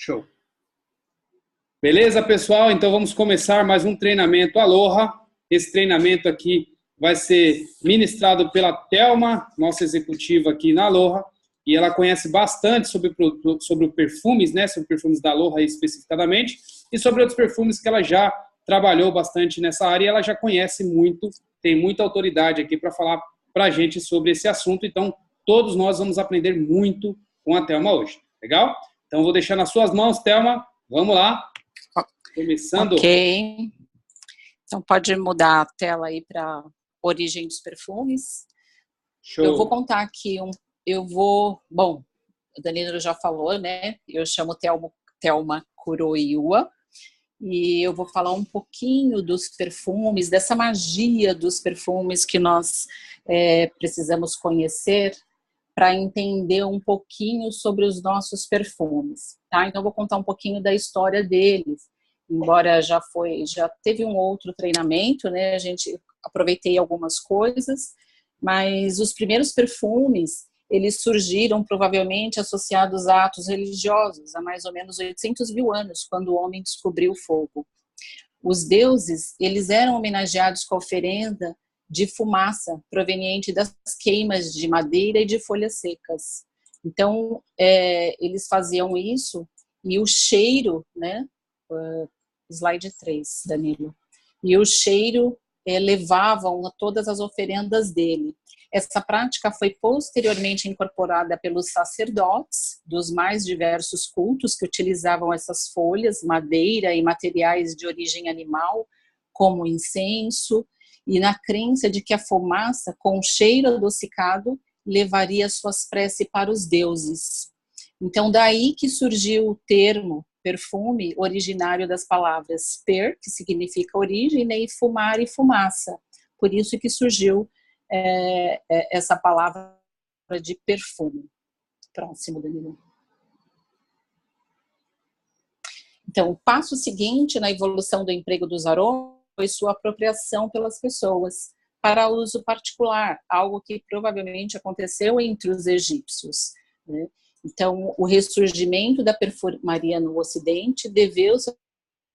Show. Beleza, pessoal? Então vamos começar mais um treinamento Aloha. Esse treinamento aqui vai ser ministrado pela Thelma, nossa executiva aqui na Aloha, e ela conhece bastante sobre perfumes, né? Sobre perfumes da Aloha especificadamente, e sobre outros perfumes que ela já trabalhou bastante nessa área e ela já conhece muito, tem muita autoridade aqui para falar para a gente sobre esse assunto. Então, todos nós vamos aprender muito com a Thelma hoje. Legal? Então, vou deixar nas suas mãos, Thelma. Vamos lá. Começando. Ok. Então, pode mudar a tela aí para origem dos perfumes. Show. Eu vou contar aqui Bom, o Danilo já falou, né? Eu chamo Thelma Kuroiwa. E eu vou falar um pouquinho dos perfumes, dessa magia dos perfumes que nós precisamos conhecer para entender um pouquinho sobre os nossos perfumes, tá? Então, eu vou contar um pouquinho da história deles. Embora já teve um outro treinamento, né? Aproveitei algumas coisas, mas os primeiros perfumes, eles surgiram provavelmente associados a atos religiosos, há mais ou menos 800 mil anos, quando o homem descobriu o fogo. Os deuses, eles eram homenageados com a oferenda de fumaça proveniente das queimas de madeira e de folhas secas. Então, eles faziam isso, e o cheiro, né? Slide 3, Danilo. E o cheiro levavam a todas as oferendas dele. Essa prática foi posteriormente incorporada pelos sacerdotes dos mais diversos cultos que utilizavam essas folhas, madeira e materiais de origem animal, como incenso, e na crença de que a fumaça, com cheiro adocicado, levaria suas preces para os deuses. Então, daí que surgiu o termo perfume, originário das palavras per, que significa origem, né, e fumar e fumaça. Por isso que surgiu essa palavra de perfume. Próximo, Danilo. Então, o passo seguinte na evolução do emprego dos aromas foi sua apropriação pelas pessoas para uso particular, algo que provavelmente aconteceu entre os egípcios, né? Então, o ressurgimento da perfumaria no Ocidente deveu-se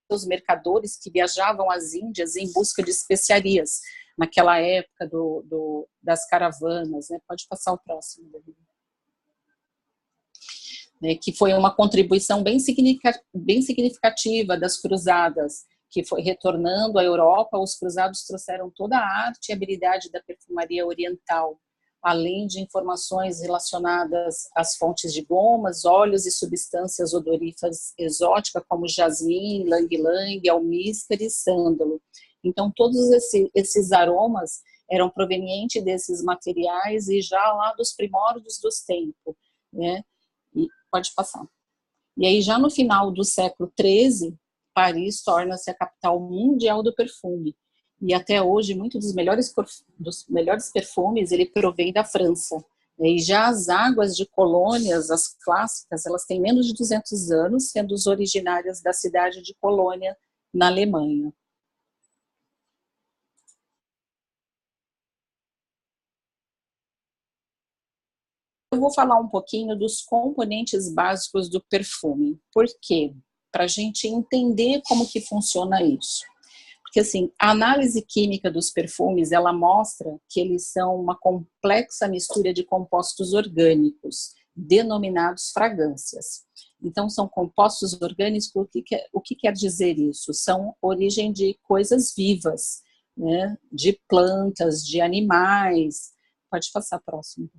aos mercadores que viajavam às Índias em busca de especiarias, naquela época das caravanas, né? Pode passar o próximo, David. Né? Que foi uma contribuição bem significativa das cruzadas, que foi retornando à Europa. Os cruzados trouxeram toda a arte e habilidade da perfumaria oriental, além de informações relacionadas às fontes de gomas, óleos e substâncias odoríferas exóticas, como jasmim, lang-lang, almíscar e sândalo. Então, todos esses aromas eram provenientes desses materiais e já lá dos primórdios dos tempos, né? E pode passar. E aí, já no final do século XIII, Paris torna-se a capital mundial do perfume. E até hoje, muitos dos melhores perfumes, ele provém da França. E já as águas de colônias, as clássicas, elas têm menos de 200 anos, sendo as originárias da cidade de Colônia, na Alemanha. Eu vou falar um pouquinho dos componentes básicos do perfume. Por quê? Para a gente entender como que funciona isso. Porque, assim, a análise química dos perfumes, ela mostra que eles são uma complexa mistura de compostos orgânicos, denominados fragrâncias. Então, são compostos orgânicos, o que quer dizer isso? São origem de coisas vivas, né? De plantas, de animais. Pode passar próximo.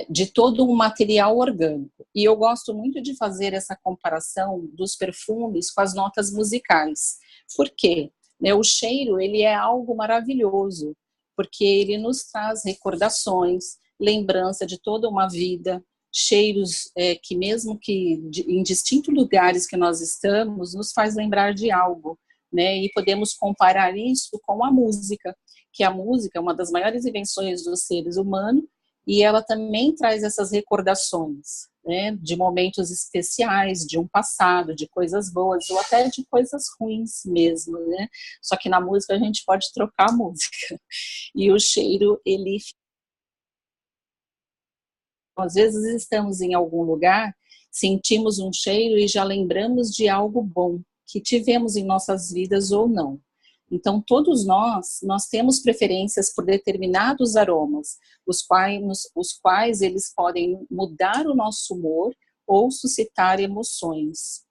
De todo um material orgânico. E eu gosto muito de fazer essa comparação dos perfumes com as notas musicais. Por quê? O cheiro, ele é algo maravilhoso, porque ele nos traz recordações, lembrança de toda uma vida, cheiros que mesmo que em distintos lugares que nós estamos, nos faz lembrar de algo, né? E podemos comparar isso com a música, que a música é uma das maiores invenções dos seres humanos, e ela também traz essas recordações, né, de momentos especiais, de um passado, de coisas boas, ou até de coisas ruins mesmo, né? Só que na música a gente pode trocar a música. E o cheiro, ele às vezes estamos em algum lugar, sentimos um cheiro e já lembramos de algo bom que tivemos em nossas vidas ou não. Então, todos nós temos preferências por determinados aromas, os quais eles podem mudar o nosso humor ou suscitar emoções.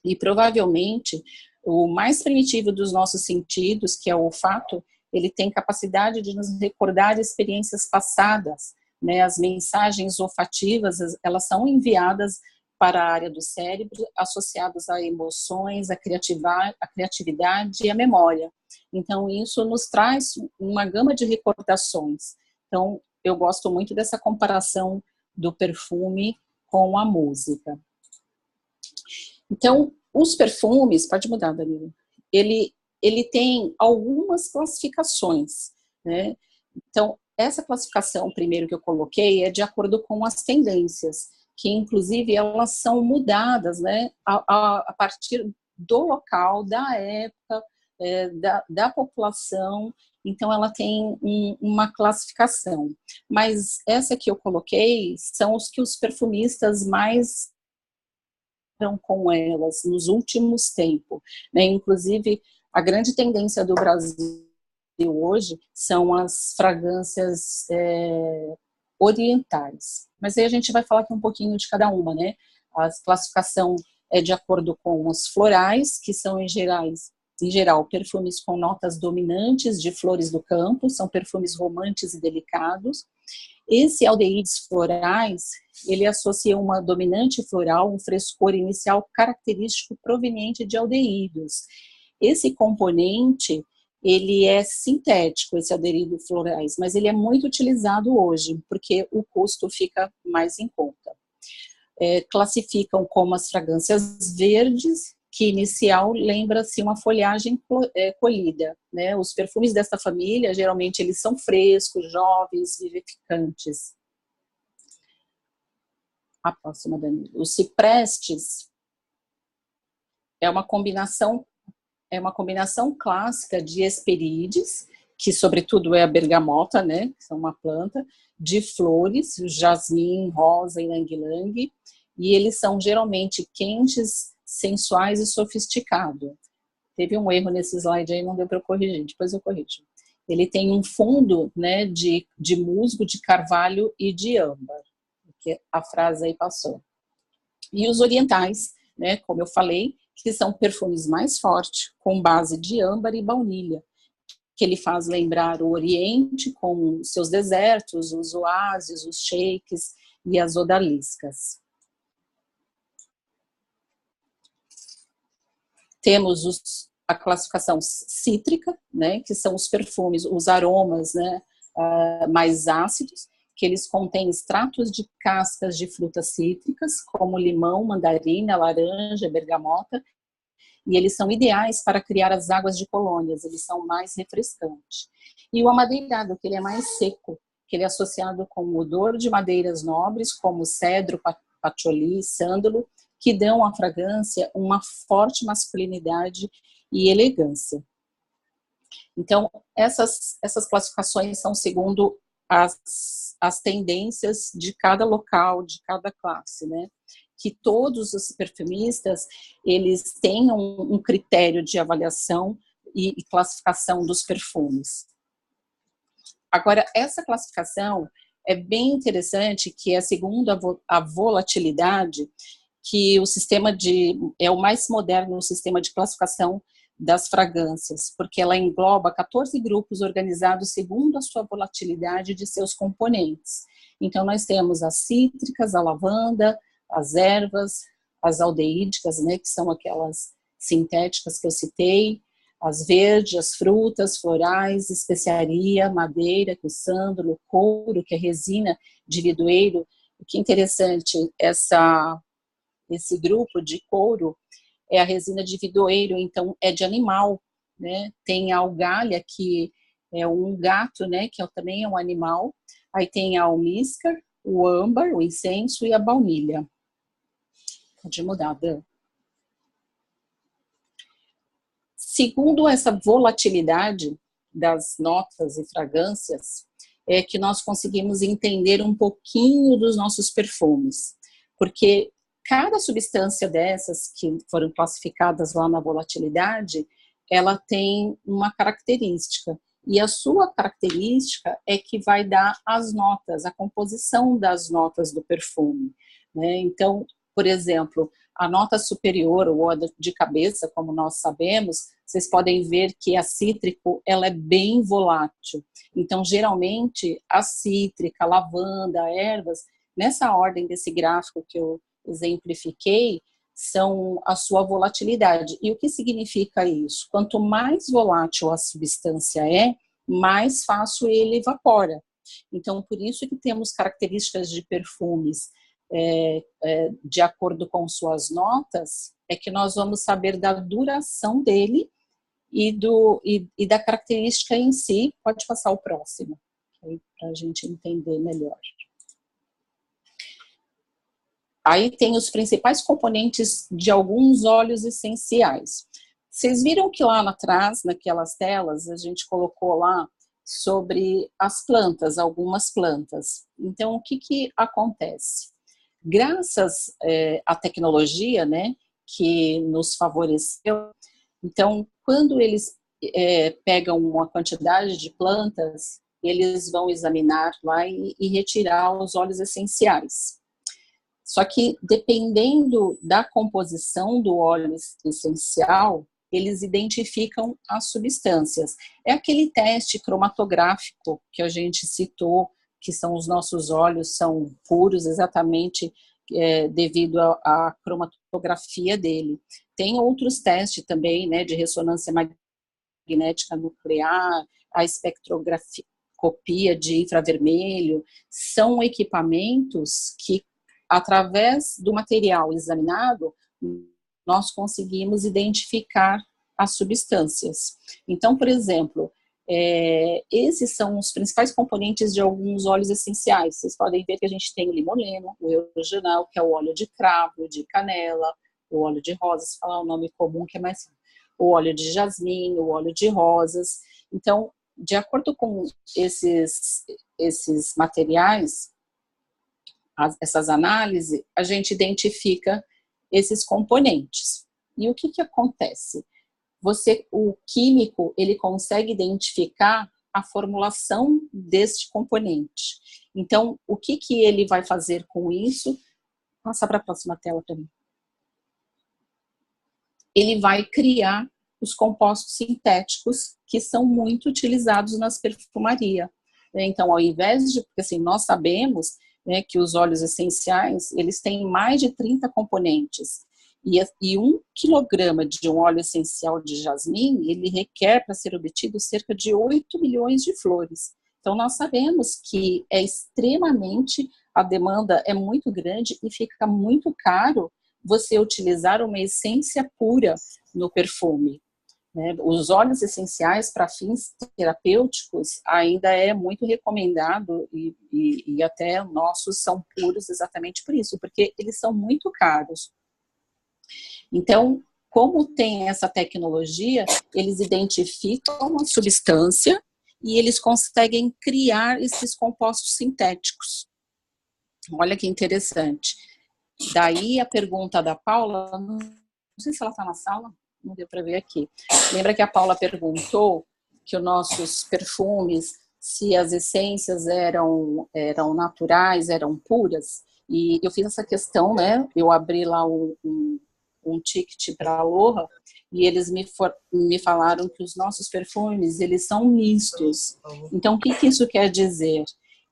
E provavelmente, o mais primitivo dos nossos sentidos, que é o olfato, ele tem capacidade de nos recordar experiências passadas, né? As mensagens olfativas, elas são enviadas para a área do cérebro, associadas a emoções, a criatividade e a memória. Então, isso nos traz uma gama de recordações. Então, eu gosto muito dessa comparação do perfume com a música. Então, os perfumes, pode mudar, Danilo, ele tem algumas classificações, né? Então, essa classificação, primeiro que eu coloquei, é de acordo com as tendências, que inclusive elas são mudadas, né, a partir do local, da época, da população. Então, ela tem uma classificação. Mas essa que eu coloquei são os que os perfumistas mais com elas nos últimos tempos, né? Inclusive, a grande tendência do Brasil hoje são as fragrâncias orientais. Mas aí a gente vai falar aqui um pouquinho de cada uma, né? A classificação é de acordo com os florais, que são em geral, perfumes com notas dominantes de flores do campo, são perfumes românticos e delicados. Esse aldeídes florais, ele associa uma dominante floral, um frescor inicial característico proveniente de aldeídos. Esse componente, ele é sintético, esse aldeído florais, mas ele é muito utilizado hoje, porque o custo fica mais em conta. Classificam como as fragrâncias verdes, que inicial lembra-se uma folhagem colhida, né? Os perfumes desta família, geralmente, eles são frescos, jovens, vivificantes. A próxima, Danilo. Os ciprestes é uma combinação clássica de hesperídeos, que sobretudo é a bergamota, né? Que é uma planta, de flores, jasmim, rosa e ylang-ylang, e eles são geralmente quentes, sensuais e sofisticados. Teve um erro nesse slide aí, não deu para eu corrigir, depois eu corrijo. Ele tem um fundo, né, de musgo, de carvalho e de âmbar, que a frase aí passou. E os orientais, né, como eu falei, que são perfumes mais fortes, com base de âmbar e baunilha, que ele faz lembrar o Oriente com seus desertos, os oásis, os sheiks e as odaliscas. Temos a classificação cítrica, né, que são os perfumes, os aromas, né, mais ácidos, que eles contêm extratos de cascas de frutas cítricas, como limão, mandarina, laranja, bergamota, e eles são ideais para criar as águas de colônias, eles são mais refrescantes. E o amadeirado, que ele é mais seco, que ele é associado com o odor de madeiras nobres, como cedro, patchouli, sândalo, que dão à fragrância uma forte masculinidade e elegância. Então, essas classificações são segundo as tendências de cada local, de cada classe, né? Que todos os perfumistas, eles tenham um critério de avaliação e classificação dos perfumes. Agora, essa classificação é bem interessante, que é segundo a volatilidade, que o sistema é o mais moderno sistema de classificação das fragrâncias, porque ela engloba 14 grupos organizados segundo a sua volatilidade de seus componentes. Então, nós temos as cítricas, a lavanda, as ervas, as aldeídicas, né, que são aquelas sintéticas que eu citei, as verdes, as frutas, florais, especiaria, madeira, que é o sândalo, couro, que é resina de vidroeiro. O que é interessante, esse grupo de couro é a resina de vidroeiro, então é de animal, né? Tem a algália, que é um gato, né, que também é um animal. Aí tem a almíscar, o âmbar, o incenso e a baunilha. Pode mudar, Dan. Segundo essa volatilidade das notas e fragrâncias, é que nós conseguimos entender um pouquinho dos nossos perfumes, porque cada substância dessas que foram classificadas lá na volatilidade, ela tem uma característica, e a sua característica é que vai dar as notas, a composição das notas do perfume, né? Então, por exemplo, a nota superior, ou a de cabeça, como nós sabemos, vocês podem ver que a cítrico, ela é bem volátil. Então, geralmente, a cítrica, a lavanda, ervas, nessa ordem desse gráfico que eu exemplifiquei, são a sua volatilidade. E o que significa isso? Quanto mais volátil a substância é, mais fácil ele evapora. Então, por isso que temos características de perfumes de acordo com suas notas, é que nós vamos saber da duração dele e da característica em si. Pode passar o próximo, para a gente entender melhor. Aí tem os principais componentes de alguns óleos essenciais. Vocês viram que lá atrás, naquelas telas, a gente colocou lá sobre as plantas, algumas plantas. Então, o que acontece? Graças à tecnologia, né, que nos favoreceu, então, quando eles pegam uma quantidade de plantas, eles vão examinar lá e retirar os óleos essenciais. Só que, dependendo da composição do óleo essencial, eles identificam as substâncias. É aquele teste cromatográfico que a gente citou, que são os nossos óleos, são puros exatamente devido à cromatografia dele. Tem outros testes também, né, de ressonância magnética nuclear, a espectroscopia de infravermelho, são equipamentos que, através do material examinado, nós conseguimos identificar as substâncias. Então, por exemplo, esses são os principais componentes de alguns óleos essenciais. Vocês podem ver que a gente tem o limoleno, o eugenal, que é o óleo de cravo, de canela, o óleo de rosas, falar o nome comum que é mais... o óleo de jasmim, o óleo de rosas. Então, de acordo com esses materiais, essas análises, a gente identifica esses componentes. E o que acontece? O químico, ele consegue identificar a formulação deste componente. Então, o que ele vai fazer com isso? Passa para a próxima tela para mim. Ele vai criar os compostos sintéticos que são muito utilizados nas perfumarias. Então, ao invés de... Porque assim, nós sabemos, né, que os óleos essenciais, eles têm mais de 30 componentes. E 1 quilograma de um óleo essencial de jasmim, ele requer, para ser obtido, cerca de 8 milhões de flores. Então, nós sabemos que a demanda é muito grande e fica muito caro você utilizar uma essência pura no perfume. Né? Os óleos essenciais para fins terapêuticos ainda é muito recomendado e até nossos são puros exatamente por isso, porque eles são muito caros. Então, como tem essa tecnologia, eles identificam uma substância e eles conseguem criar esses compostos sintéticos. Olha que interessante. Daí a pergunta da Paula, não sei se ela está na sala, não deu para ver aqui. Lembra que a Paula perguntou que os nossos perfumes, se as essências eram naturais, eram puras? E eu fiz essa questão, né? Eu abri lá um ticket para a Aloha e eles me falaram que os nossos perfumes, eles são mistos. Então, o que isso quer dizer?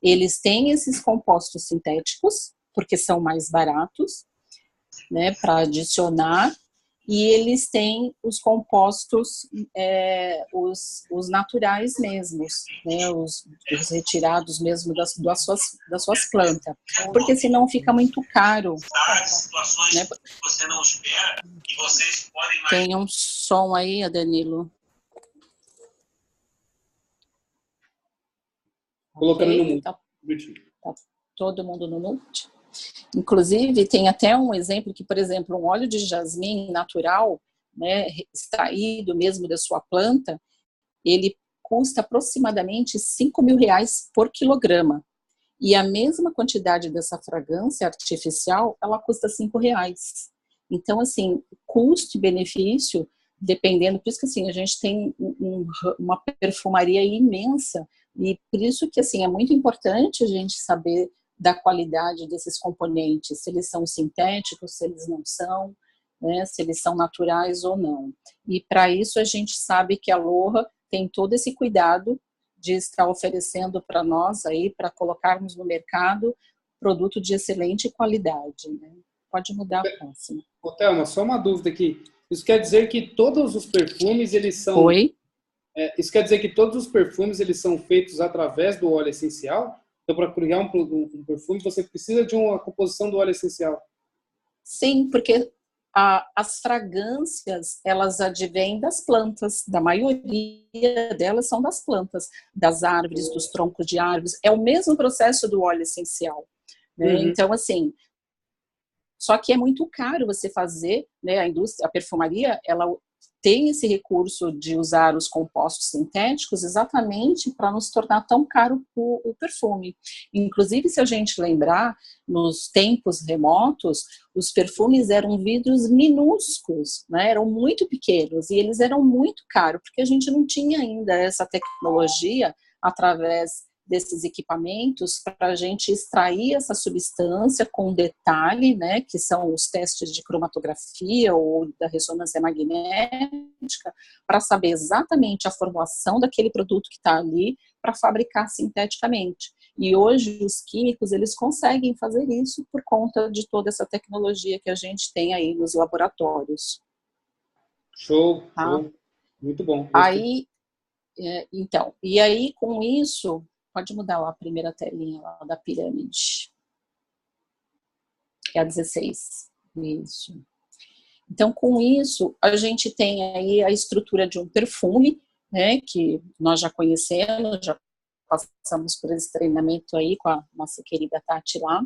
Eles têm esses compostos sintéticos, porque são mais baratos, né, para adicionar, e eles têm os compostos, os naturais mesmos, né, os retirados mesmo das suas plantas, porque senão fica muito caro. Situações, né? Que você não espera e vocês podem... Tem um som aí, Danilo. Colocando no mute. Tá todo mundo no mute. Inclusive, tem até um exemplo que, por exemplo, um óleo de jasmim natural, né, extraído mesmo da sua planta, ele custa aproximadamente R$ 5.000 por quilograma. E a mesma quantidade dessa fragrância artificial, ela custa R$ 5. Então, assim, custo e benefício, dependendo, por isso que assim, a gente tem uma perfumaria imensa, e por isso que assim, é muito importante a gente saber da qualidade desses componentes, se eles são sintéticos, se eles não são, né, se eles são naturais ou não. E para isso a gente sabe que a Aloha tem todo esse cuidado de estar oferecendo para nós aí, para colocarmos no mercado produto de excelente qualidade, né? Pode mudar a próxima. Ô, Thelma, só uma dúvida aqui. Isso quer dizer que todos os perfumes, eles são... Oi? Isso quer dizer que todos os perfumes, eles são feitos através do óleo essencial? Então, para criar um perfume, você precisa de uma composição do óleo essencial? Sim, porque as fragrâncias, elas advêm das plantas, da maioria delas são das plantas, das árvores, dos troncos de árvores, é o mesmo processo do óleo essencial, né? Então, assim, só que é muito caro você fazer, né, a indústria, a perfumaria, ela tem esse recurso de usar os compostos sintéticos exatamente para não se tornar tão caro o perfume. Inclusive, se a gente lembrar, nos tempos remotos, os perfumes eram vidros minúsculos, né? Eram muito pequenos e eles eram muito caros, porque a gente não tinha ainda essa tecnologia através desses equipamentos para a gente extrair essa substância com detalhe, né, que são os testes de cromatografia ou da ressonância magnética, para saber exatamente a formulação daquele produto que está ali para fabricar sinteticamente. E hoje os químicos, eles conseguem fazer isso por conta de toda essa tecnologia que a gente tem aí nos laboratórios. Show, Tá? show. Muito bom. Aí, então, e aí com isso... Pode mudar lá a primeira telinha lá da pirâmide. É a 16. Isso. Então, com isso, a gente tem aí a estrutura de um perfume, né, que nós já conhecemos, já passamos por esse treinamento aí com a nossa querida Tati lá,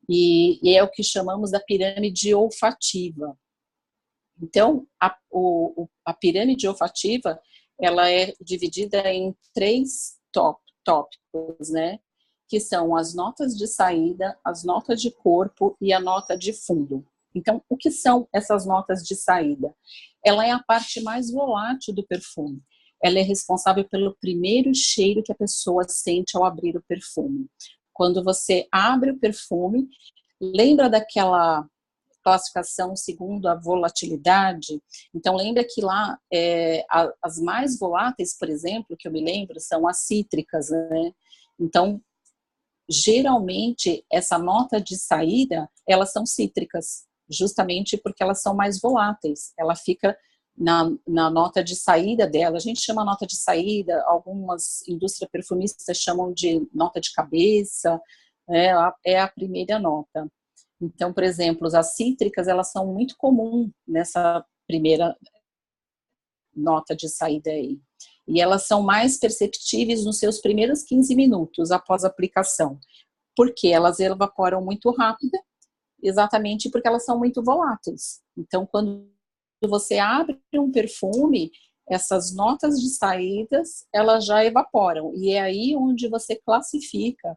e é o que chamamos da pirâmide olfativa. Então, a pirâmide olfativa, ela é dividida em 3 tópicos, né? Que são as notas de saída, as notas de corpo e a nota de fundo. Então, o que são essas notas de saída? Ela é a parte mais volátil do perfume. Ela é responsável pelo primeiro cheiro que a pessoa sente ao abrir o perfume. Quando você abre o perfume, lembra daquela classificação segundo a volatilidade? Então, lembra que lá as mais voláteis, por exemplo, que eu me lembro, são as cítricas, né? Então, geralmente, essa nota de saída, elas são cítricas, justamente porque elas são mais voláteis. Ela fica na nota de saída dela. A gente chama nota de saída, algumas indústrias perfumistas chamam de nota de cabeça, é a primeira nota. Então, por exemplo, as cítricas, elas são muito comuns nessa primeira nota de saída aí. E elas são mais perceptíveis nos seus primeiros 15 minutos após a aplicação, porque elas evaporam muito rápido, exatamente porque elas são muito voláteis. Então, quando você abre um perfume, essas notas de saídas, elas já evaporam. E é aí onde você classifica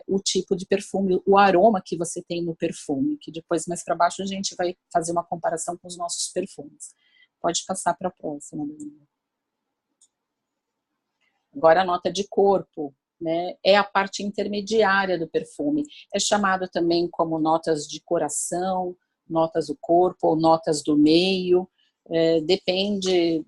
o tipo de perfume, o aroma que você tem no perfume, que depois, mais para baixo, a gente vai fazer uma comparação com os nossos perfumes. Pode passar para a próxima. Agora, a nota de corpo, né, é a parte intermediária do perfume. É chamado também como notas de coração, notas do corpo ou notas do meio. Depende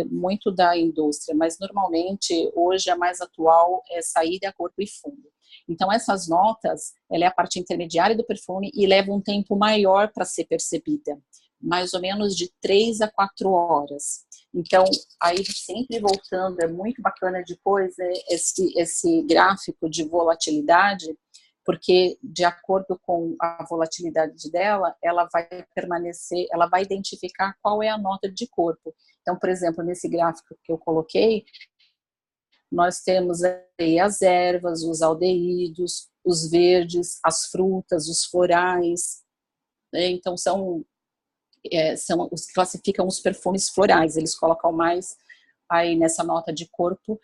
muito da indústria, mas normalmente, hoje, a mais atual é saída, corpo e fundo. Então, essas notas, ela é a parte intermediária do perfume e leva um tempo maior para ser percebida, mais ou menos de 3 a 4 horas. Então, aí sempre voltando, é muito bacana depois esse gráfico de volatilidade, porque de acordo com a volatilidade dela, ela vai permanecer, ela vai identificar qual é a nota de corpo. Então, por exemplo, nesse gráfico que eu coloquei, nós temos aí as ervas, os aldeídos, os verdes, as frutas, os florais, né? Então classificam os perfumes florais, eles colocam mais aí nessa nota de corpo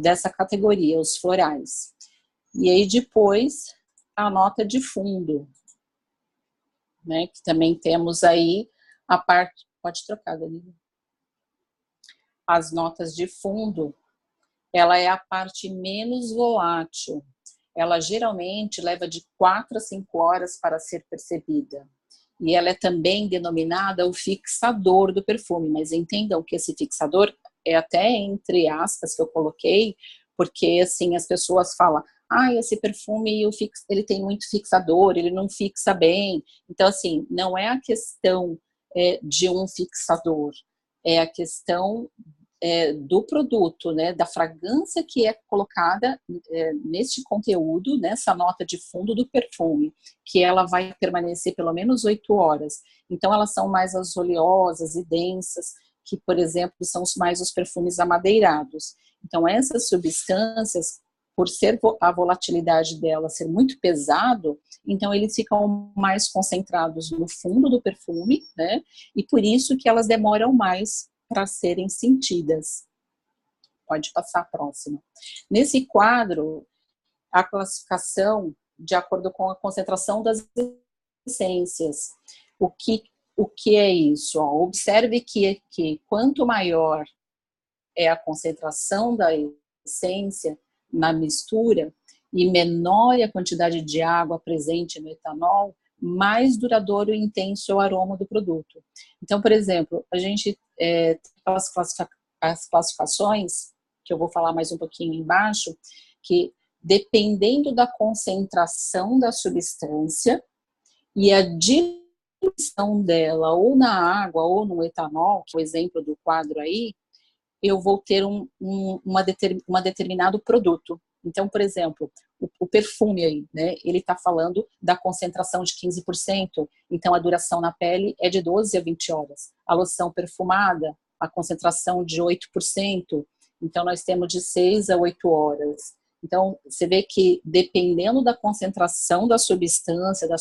dessa categoria, os florais. E aí depois a nota de fundo, né, que também temos aí a parte, pode trocar, Danilo. As notas de fundo, ela é a parte menos volátil. Ela geralmente leva de 4 a 5 horas para ser percebida. E ela é também denominada o fixador do perfume, mas entendam que esse fixador é até entre aspas que eu coloquei, porque assim as pessoas falam, esse perfume ele tem muito fixador, ele não fixa bem. Então assim, não é a questão de um fixador, é a questão do produto, né, da fragrância que é colocada neste conteúdo, nessa nota de fundo do perfume, que ela vai permanecer pelo menos 8 horas. Então, elas são mais as oleosas e densas, que, por exemplo, são mais os perfumes amadeirados. Então, essas substâncias, por ser a volatilidade dela ser muito pesado, então eles ficam mais concentrados no fundo do perfume, né, e por isso que elas demoram mais para serem sentidas. Pode passar a próxima. Nesse quadro, a classificação de acordo com a concentração das essências. O que é isso? Observe que quanto maior é a concentração da essência na mistura e menor é a quantidade de água presente no etanol, mais duradouro e intenso é o aroma do produto. Então, por exemplo, a gente tem as classificações, que eu vou falar mais um pouquinho embaixo, que dependendo da concentração da substância e a diluição dela ou na água ou no etanol, que é o exemplo do quadro aí, eu vou ter um determinado produto. Então, por exemplo, o perfume aí, né, ele está falando da concentração de 15%, então a duração na pele é de 12 a 20 horas. A loção perfumada, a concentração de 8%, então nós temos de 6 a 8 horas. Então, você vê que dependendo da concentração da substância, da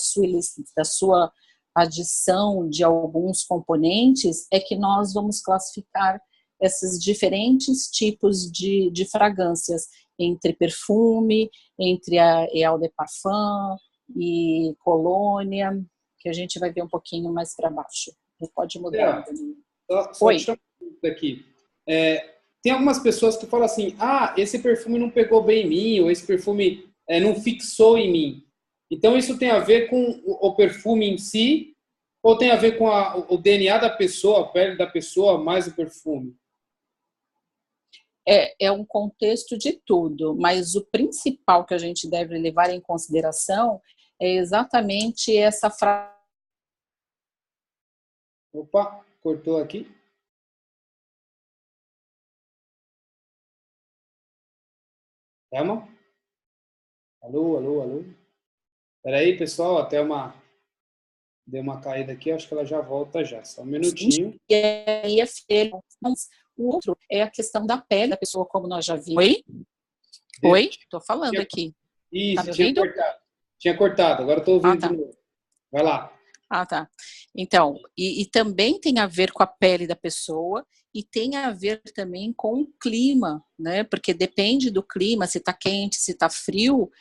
sua adição de alguns componentes, é que nós vamos classificar esses diferentes tipos de fragrâncias, entre perfume, entre a Eau de Parfum e colônia, que a gente vai ver um pouquinho mais para baixo. Pode mudar. Só deixa eu perguntar aqui. Tem algumas pessoas que falam assim, esse perfume não pegou bem em mim, ou esse perfume não fixou em mim. Então, isso tem a ver com o perfume em si, ou tem a ver com o DNA da pessoa, a pele da pessoa, mais o perfume? É um contexto de tudo, mas o principal que a gente deve levar em consideração é exatamente essa frase. Opa, cortou aqui. Thelma? Alô, alô, alô? Peraí, pessoal, a Thelma deu uma caída aqui, acho que ela já volta já, só um minutinho. E aí o outro é a questão da pele da pessoa, como nós já vimos. Oi? Estou falando aqui. Isso, tá tinha cortado. Tinha cortado, agora estou ouvindo de novo. Vai lá. Tá. Então, e também tem a ver com a pele da pessoa e tem a ver também com o clima, né? Porque depende do clima, se está quente, se está frio,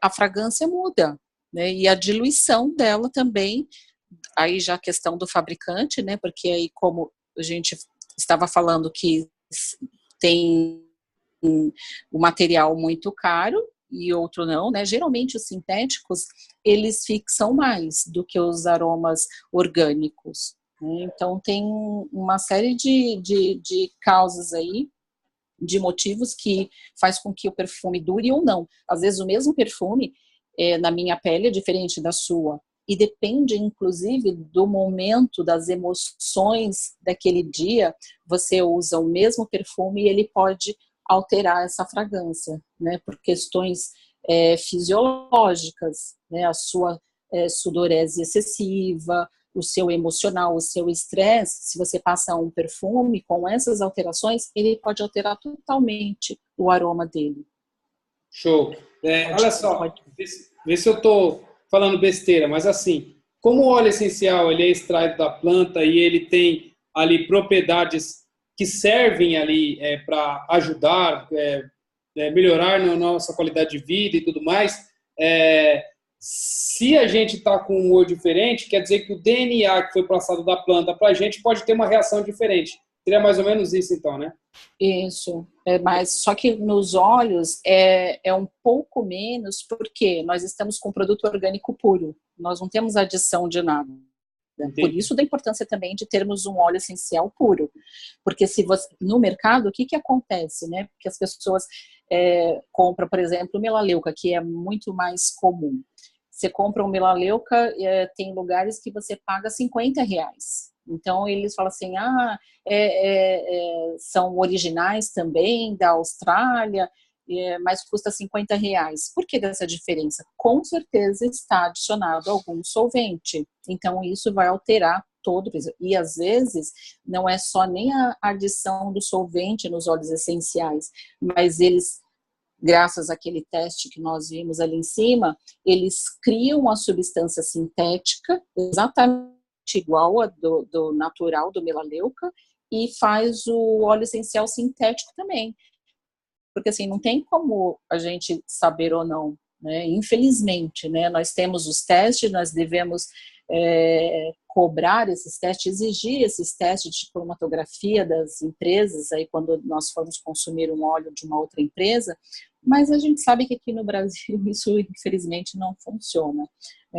a fragrância muda, né? E a diluição dela também, aí já a questão do fabricante, né? Porque aí, como a gente estava falando que tem um material muito caro e outro não, né? Geralmente os sintéticos, eles fixam mais do que os aromas orgânicos, né? Então tem uma série de causas aí, de motivos que faz com que o perfume dure ou não. Às vezes o mesmo perfume na minha pele é diferente da sua, e depende inclusive do momento, das emoções daquele dia. Você usa o mesmo perfume e ele pode alterar essa fragrância, né, por questões fisiológicas, né, a sua sudorese excessiva, o seu emocional, o seu estresse. Se você passa um perfume com essas alterações, ele pode alterar totalmente o aroma dele. Show. Olha só, vê se eu estou falando besteira, mas assim, como o óleo essencial ele é extraído da planta e ele tem ali propriedades que servem ali para ajudar, melhorar a nossa qualidade de vida e tudo mais, se a gente está com um humor diferente, quer dizer que o DNA que foi passado da planta para a gente pode ter uma reação diferente. Seria mais ou menos isso, então, né? Isso, mas só que nos óleos é um pouco menos, porque nós estamos com produto orgânico puro, nós não temos adição de nada. Entendi. Por isso da importância também de termos um óleo essencial puro, porque se você, no mercado, o que acontece, né? Porque as pessoas compram, por exemplo, melaleuca, que é muito mais comum. Você compra um melaleuca, tem lugares que você paga R$50. Então, eles falam assim, são originais também, da Austrália, mas custa R$50. Por que dessa diferença? Com certeza está adicionado algum solvente. Então, isso vai alterar todo o preço. E, às vezes, não é só nem a adição do solvente nos óleos essenciais, mas eles, graças àquele teste que nós vimos ali em cima, eles criam uma substância sintética, exatamente igual a do natural, do melaleuca, e faz o óleo essencial sintético também. Porque assim, não tem como a gente saber ou não, né? Infelizmente, né? Nós temos os testes, nós devemos cobrar esses testes, exigir esses testes de cromatografia das empresas, aí quando nós formos consumir um óleo de uma outra empresa, mas a gente sabe que aqui no Brasil isso infelizmente não funciona.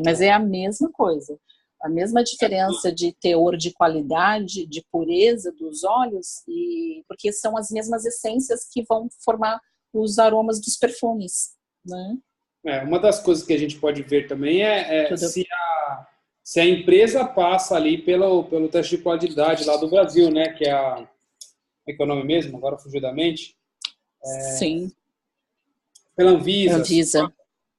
Mas é a mesma coisa. A mesma diferença de teor de qualidade, de pureza dos óleos, porque são as mesmas essências que vão formar os aromas dos perfumes, né? Uma das coisas que a gente pode ver também se a empresa passa ali pelo teste de qualidade lá do Brasil, né? Que é como é que é o nome mesmo? Agora fugiu da mente. Sim. Pela Anvisa. Anvisa.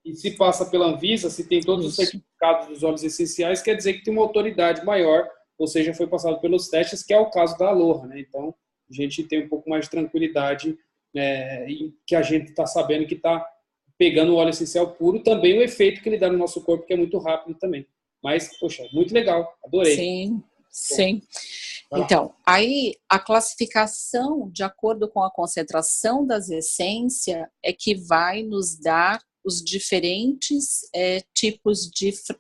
E se passa pela Anvisa, se tem todos os certificados dos óleos essenciais, quer dizer que tem uma autoridade maior, ou seja, foi passado pelos testes, que é o caso da Aloha, né? Então, a gente tem um pouco mais de tranquilidade e que a gente está sabendo que está pegando o óleo essencial puro, também o efeito que ele dá no nosso corpo, que é muito rápido também. Mas, poxa, muito legal, adorei. Sim, sim. Então, aí a classificação, de acordo com a concentração das essências, é que vai nos dar os diferentes tipos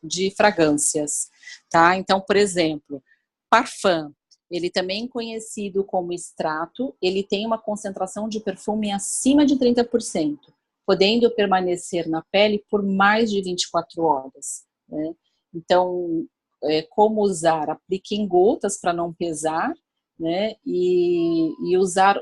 de fragrâncias, tá? Então, por exemplo, parfum, ele também conhecido como extrato, ele tem uma concentração de perfume acima de 30%, podendo permanecer na pele por mais de 24 horas, né? Então, como usar? Aplique em gotas para não pesar, né? E usar,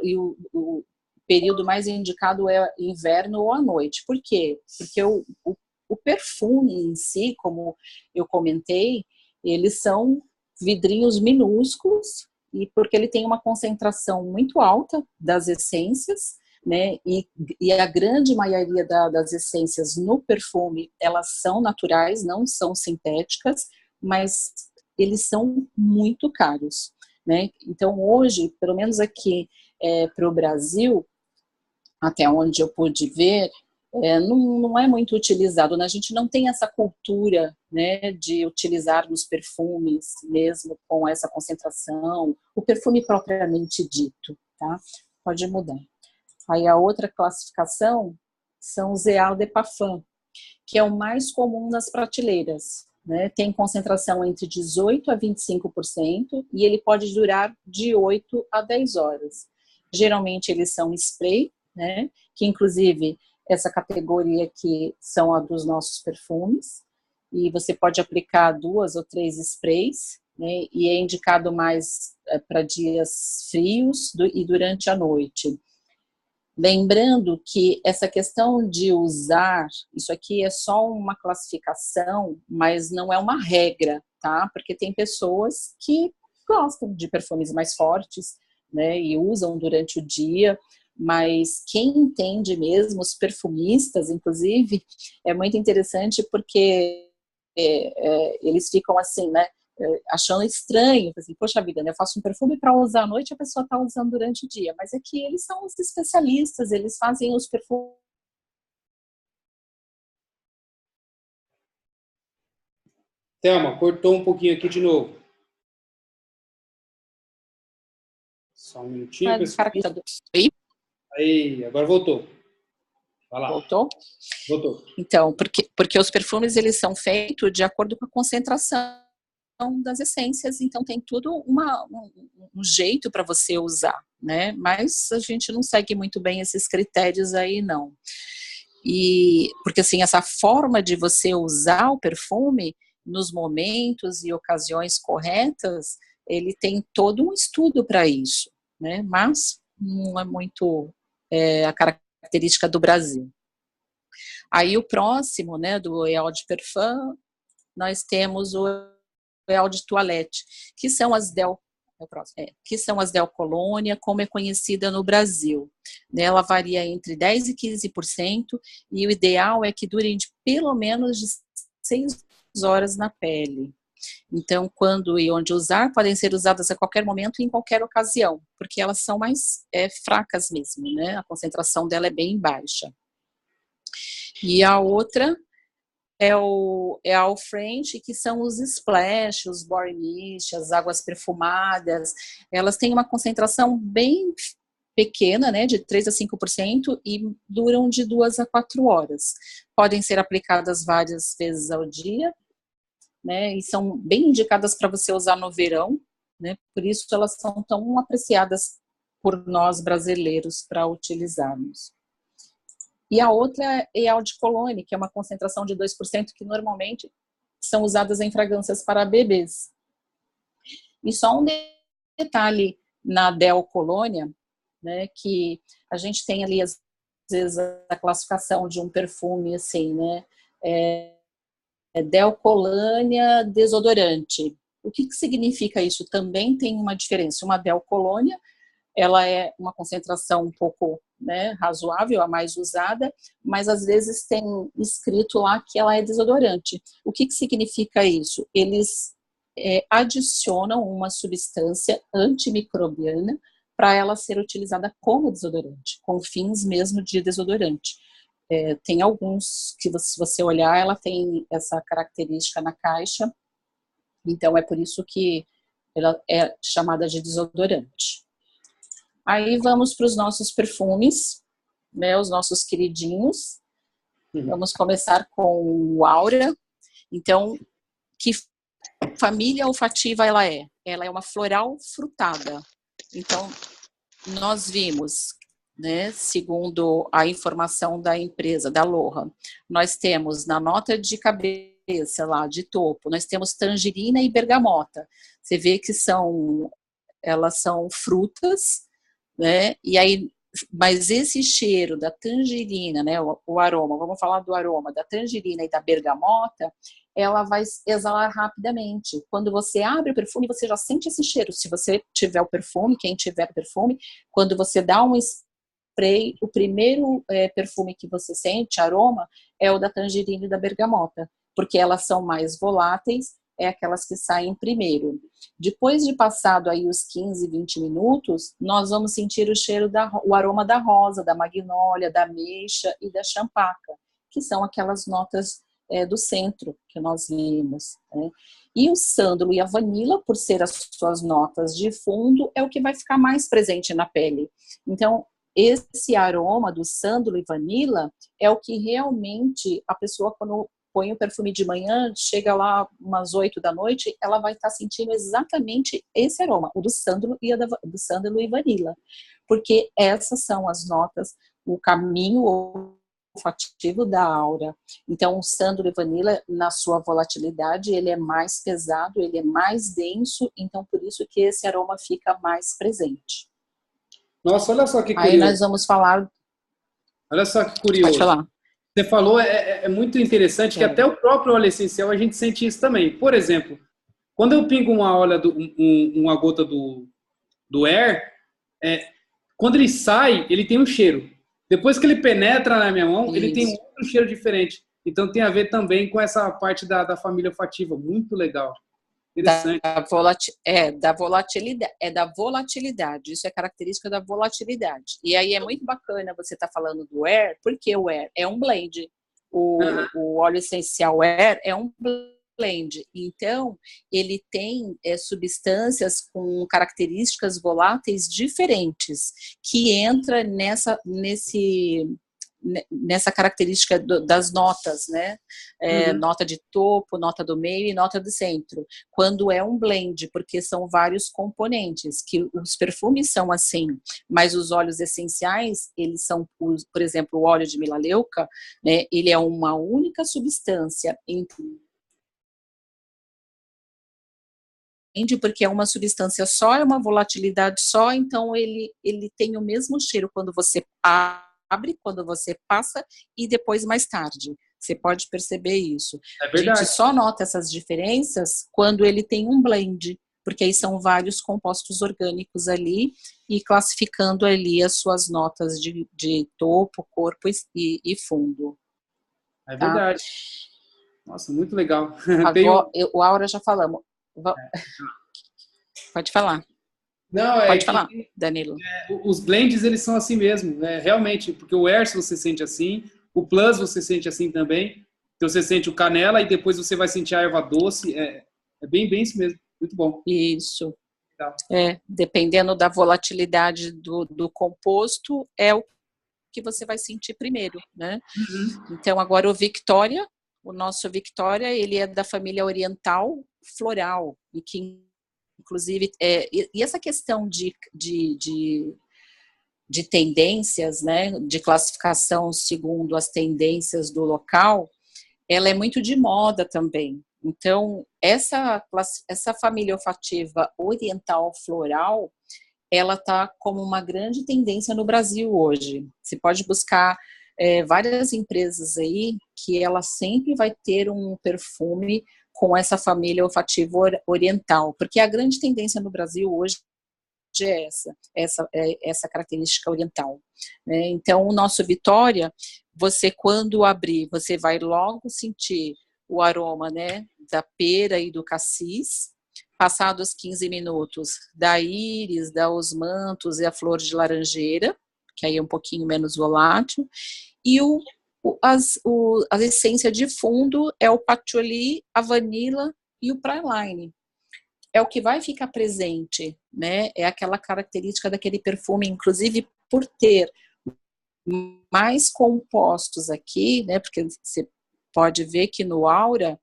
o período mais indicado é inverno ou à noite. Por quê? Porque o perfume em si, como eu comentei, eles são vidrinhos minúsculos, e porque ele tem uma concentração muito alta das essências, né? E a grande maioria das essências no perfume, elas são naturais, não são sintéticas, mas eles são muito caros, né? Então, hoje, pelo menos aqui para o Brasil, até onde eu pude ver, não é muito utilizado, né? A gente não tem essa cultura, né, de utilizar os perfumes mesmo com essa concentração, o perfume propriamente dito, tá? Pode mudar. Aí a outra classificação são os Eau de Parfum, que é o mais comum nas prateleiras, né? Tem concentração entre 18% a 25% e ele pode durar de 8 a 10 horas. Geralmente eles são spray, né? Que inclusive essa categoria aqui são a dos nossos perfumes, e você pode aplicar 2 ou 3 sprays, né? E é indicado mais para dias frios e durante a noite. Lembrando que essa questão de usar, isso aqui é só uma classificação, mas não é uma regra, tá? Porque tem pessoas que gostam de perfumes mais fortes, né, e usam durante o dia, mas quem entende mesmo, os perfumistas, inclusive, é muito interessante porque eles ficam assim, né, achando estranho, assim, poxa vida, né, eu faço um perfume para usar à noite e a pessoa está usando durante o dia, mas é que eles são os especialistas, eles fazem os perfumes. Thelma, cortou um pouquinho aqui de novo. Só um minutinho, pessoal. Aí, agora voltou. Vai lá. Voltou? Voltou. Então, porque os perfumes, eles são feitos de acordo com a concentração das essências, então tem tudo um jeito para você usar, né? Mas a gente não segue muito bem esses critérios aí, não. E, porque assim, essa forma de você usar o perfume nos momentos e ocasiões corretas, ele tem todo um estudo para isso, né? Mas não é muito a característica do Brasil. Aí o próximo, né, do Eau de Parfum, nós temos o Eau de Toilette, que são as Del Colônia, como é conhecida no Brasil. Ela varia entre 10% e 15%, e o ideal é que durem de pelo menos de 6 horas na pele. Então, quando e onde usar, podem ser usadas a qualquer momento e em qualquer ocasião, porque elas são mais fracas mesmo, né? A concentração dela é bem baixa. E a outra é a French, que são os splash, os body mist, as águas perfumadas. Elas têm uma concentração bem pequena, né, de 3% a 5%, e duram de 2 a 4 horas. Podem ser aplicadas várias vezes ao dia, né, e são bem indicadas para você usar no verão, né, por isso elas são tão apreciadas por nós brasileiros para utilizarmos. E a outra é a Eau de Cologne, que é uma concentração de 2%, que normalmente são usadas em fragrâncias para bebês. E só um detalhe na Del Colônia, né, que a gente tem ali, às vezes, a classificação de um perfume, assim, né, Del Colônia desodorante. O que significa isso? Também tem uma diferença. Uma Del Colônia, ela é uma concentração um pouco, né, razoável, a mais usada, mas às vezes tem escrito lá que ela é desodorante. O que significa isso? Eles adicionam uma substância antimicrobiana para ela ser utilizada como desodorante, com fins mesmo de desodorante. Tem alguns que, se você olhar, ela tem essa característica na caixa, então é por isso que ela é chamada de desodorante. Aí vamos para os nossos perfumes, né, os nossos queridinhos. Vamos começar com o Aura. Então, que família olfativa ela é? Ela é uma floral frutada. Então, nós vimos, né, segundo a informação da empresa, da Loja, nós temos na nota de cabeça lá, de topo, nós temos tangerina e bergamota. Você vê que elas são frutas, né? E aí, mas esse cheiro da tangerina, né, o aroma, vamos falar do aroma da tangerina e da bergamota, ela vai exalar rapidamente. Quando você abre o perfume, você já sente esse cheiro. Se você tiver o perfume, quem tiver o perfume, quando você dá um spray, o primeiro perfume que você sente, aroma, é o da tangerina e da bergamota, porque elas são mais voláteis, é aquelas que saem primeiro. Depois de passado aí os 15, 20 minutos, nós vamos sentir o cheiro, o aroma da rosa, da magnólia, da ameixa e da champaca, que são aquelas notas do centro que nós vimos, né? E o sândalo e a vanila, por ser as suas notas de fundo, é o que vai ficar mais presente na pele. Então, esse aroma do sândalo e vanila é o que realmente a pessoa, quando põe o perfume de manhã, chega lá umas 8 da noite, ela vai estar sentindo exatamente esse aroma, o do sândalo e vanila, porque essas são as notas, o caminho olfativo da Aura. Então, o sândalo e vanila, na sua volatilidade, ele é mais pesado, ele é mais denso, então por isso que esse aroma fica mais presente. Nossa, olha só que curioso. Aí nós vamos falar... Olha só que curioso. Pode falar. Você falou, é muito interessante que até o próprio óleo essencial a gente sente isso também. Por exemplo, quando eu pingo uma gota do Air, quando ele sai, ele tem um cheiro. Depois que ele penetra na minha mão, ele tem um outro cheiro diferente. Então tem a ver também com essa parte da família olfativa. Muito legal. Interessante. Da volatilidade. Isso é característica da volatilidade. E aí é muito bacana você estar falando do Air, porque o Air é um blend. O óleo essencial Air é um blend. Então, ele tem substâncias com características voláteis diferentes, que entra nessa característica das notas, né? Nota de topo, nota do meio e nota do centro. Quando é um blend, porque são vários componentes, que os perfumes são assim, mas os óleos essenciais, eles são, por exemplo, o óleo de melaleuca, né? Ele é uma única substância porque é uma substância só, é uma volatilidade só, então ele tem o mesmo cheiro quando você abre, quando você passa e depois mais tarde. Você pode perceber isso. É A gente verdade. só nota essas diferenças quando ele tem um blend, porque aí são vários compostos orgânicos ali e classificando ali as suas notas de topo, corpo e fundo. É Tá? verdade. Nossa, muito legal. Agora, o Aura já falamos. Pode falar. Não, Pode falar, Danilo. Os blends, eles são assim mesmo, né? Realmente, porque o Erso você sente assim, o Plus você sente assim também, então você sente o canela e depois você vai sentir a erva doce, é bem isso mesmo, muito bom. Isso. Legal. Dependendo da volatilidade do composto, é o que você vai sentir primeiro, né? Então, agora o nosso Victoria, ele é da família oriental floral, e que inclusive, e essa questão de tendências, né, de classificação segundo as tendências do local, ela é muito de moda também. Então, essa família olfativa oriental floral, ela está como uma grande tendência no Brasil hoje. Você pode buscar várias empresas aí que ela sempre vai ter um perfume com essa família olfativa oriental, porque a grande tendência no Brasil hoje é essa característica oriental, né? Então, o nosso Vitória, você quando abrir, você vai logo sentir o aroma, né, da pera e do cassis, passados 15 minutos, da íris, da osmanthus e a flor de laranjeira, que aí é um pouquinho menos volátil, e a essência de fundo é o patchouli, a vanila e o praline. É o que vai ficar presente, né? É aquela característica daquele perfume, inclusive por ter mais compostos aqui, né? Porque você pode ver que no Aura,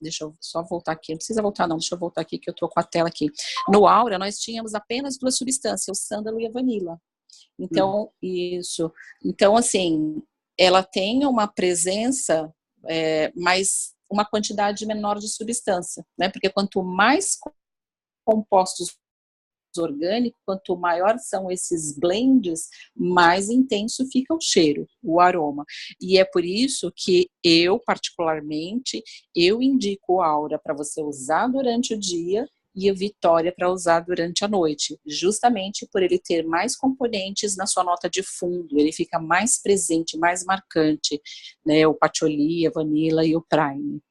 deixa eu só voltar aqui, não precisa voltar não, deixa eu voltar aqui que eu tô com a tela aqui. No Aura, nós tínhamos apenas duas substâncias, o sândalo e a vanila. Então, isso. Então, assim, ela tem uma presença, mas uma quantidade menor de substância, né? Porque quanto mais compostos orgânicos, quanto maior são esses blends, mais intenso fica o cheiro, o aroma. E é por isso que eu, particularmente, eu indico o Aura para você usar durante o dia e o Vitória para usar durante a noite, justamente por ele ter mais componentes na sua nota de fundo, ele fica mais presente, mais marcante, né, o patchouli, a vanila e o prime.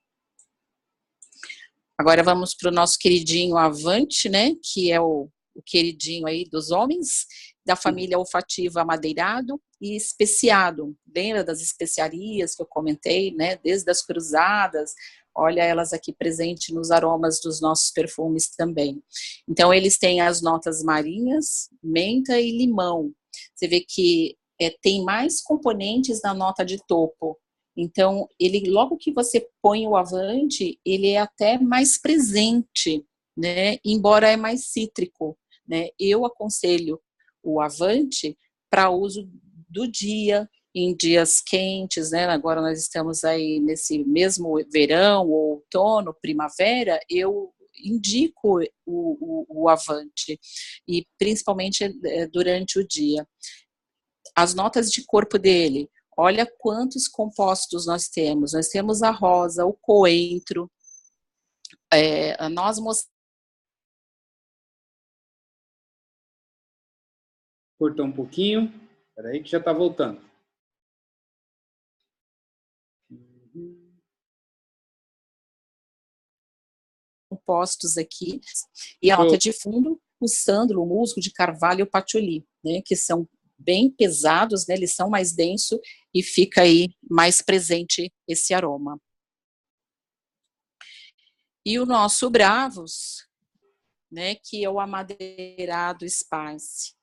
Agora vamos para o nosso queridinho Avante, né, que é o queridinho aí dos homens, da família olfativa amadeirado e especiado. Lembra das especiarias que eu comentei, né, desde as cruzadas, olha elas aqui presentes nos aromas dos nossos perfumes também. Então, eles têm as notas marinhas, menta e limão. Você vê que tem mais componentes na nota de topo. Então, ele, logo que você põe o Avante, ele é até mais presente, né? Embora é mais cítrico, né? Eu aconselho o Avante para uso do dia, em dias quentes, né? Agora nós estamos aí nesse mesmo verão, outono, primavera, eu indico o Avante, e principalmente durante o dia. As notas de corpo dele, olha quantos compostos nós temos. Nós temos a rosa, o coentro, a noz moscada. Cortou um pouquinho, peraí que já está voltando. Compostos aqui, e a nota de fundo, o sândalo, o musgo de carvalho e o patchouli, né, que são bem pesados, né, eles são mais densos e fica aí mais presente esse aroma. E o nosso Bravos, né, que é o amadeirado Spice.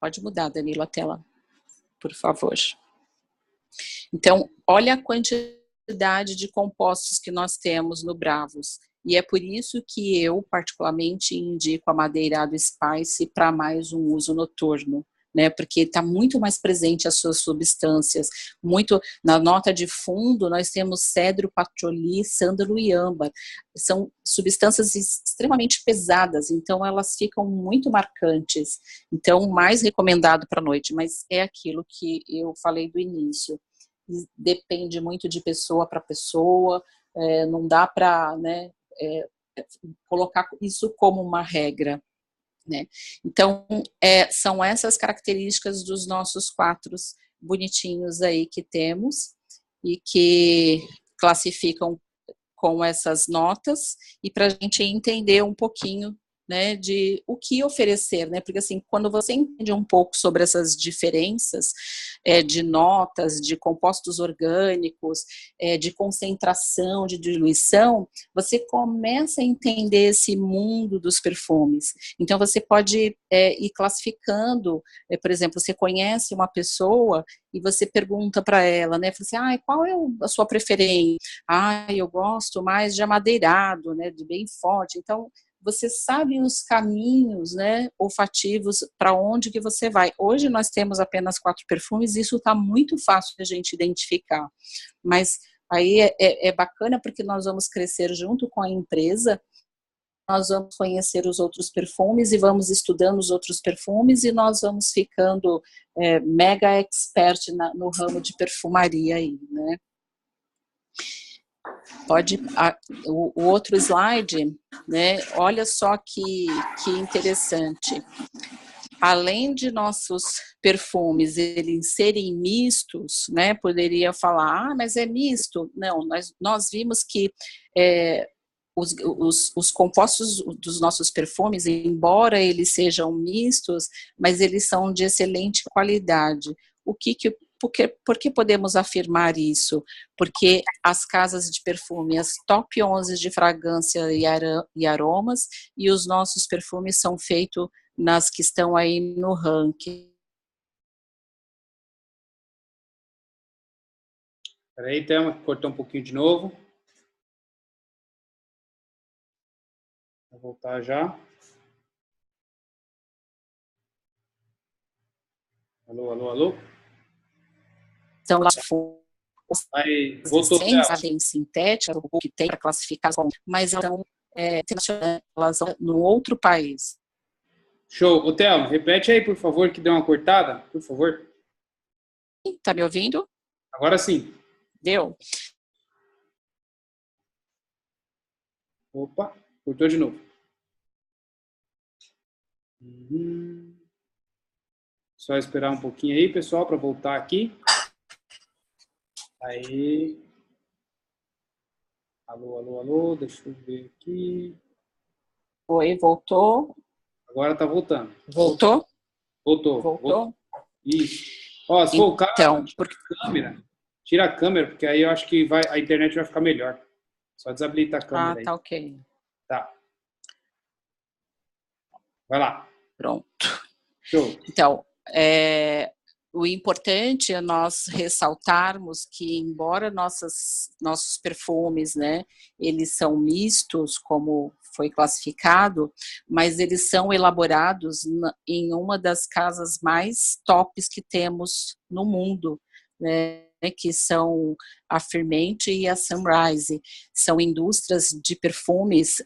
Pode mudar, Danilo, a tela, por favor. Então, olha a quantidade de compostos que nós temos no Bravos. E é por isso que eu, particularmente, indico a madeirado Spice para mais um uso noturno, né? Porque está muito mais presente as suas substâncias. Muito na nota de fundo, nós temos cedro, patchouli, sândalo e âmbar. São substâncias extremamente pesadas, então elas ficam muito marcantes. Então, mais recomendado para a noite, mas é aquilo que eu falei do início. Depende muito de pessoa para pessoa, não dá para, né, colocar isso como uma regra, né? Então, são essas características dos nossos 4 bonitinhos aí que temos e que classificam com essas notas, e para a gente entender um pouquinho, né, de o que oferecer, né, porque assim, quando você entende um pouco sobre essas diferenças de notas, de compostos orgânicos, de concentração, de diluição, você começa a entender esse mundo dos perfumes. Então você pode ir classificando, por exemplo, você conhece uma pessoa e você pergunta para ela, né, fala assim, qual é a sua preferência? Eu gosto mais de amadeirado, né, de bem forte. Então, você sabe os caminhos, né, olfativos para onde que você vai. Hoje nós temos apenas 4 perfumes, e isso está muito fácil de a gente identificar. Mas aí é bacana porque nós vamos crescer junto com a empresa, nós vamos conhecer os outros perfumes e vamos estudando os outros perfumes e nós vamos ficando mega expert no ramo de perfumaria aí, né? O outro slide, né? Olha só que interessante. Além de nossos perfumes eles serem mistos, né? Poderia falar, mas é misto. Não, nós vimos que os compostos dos nossos perfumes, embora eles sejam mistos, mas eles são de excelente qualidade. Por que podemos afirmar isso? Porque as casas de perfume, as top 11 de fragrância e aromas, e os nossos perfumes são feitos nas que estão aí no ranking. Peraí, Thelma, cortou um pouquinho de novo. Vou voltar já. Alô, alô, alô? Então, lá aí, voltou, em sintética, o que tem para classificar, mas elas são no outro país. Show. Ô, Thelma, repete aí, por favor, que deu uma cortada, por favor. Tá me ouvindo? Agora sim. Deu? Opa, cortou de novo. Só esperar um pouquinho aí, pessoal, para voltar aqui. Aí. Alô, alô, alô, deixa eu ver aqui. Oi, voltou. Agora tá voltando. Voltou? Voltou. Isso. Ó, se for o caso, então, tira a câmera, porque aí eu acho que a internet vai ficar melhor. Só desabilita a câmera aí. Tá ok. Tá. Vai lá. Pronto. Show. Então, o importante é nós ressaltarmos que, embora nossos perfumes, né, eles são mistos, como foi classificado, mas eles são elaborados em uma das casas mais tops que temos no mundo, né, que são a Firmenich e a Sunrise. São indústrias de perfumes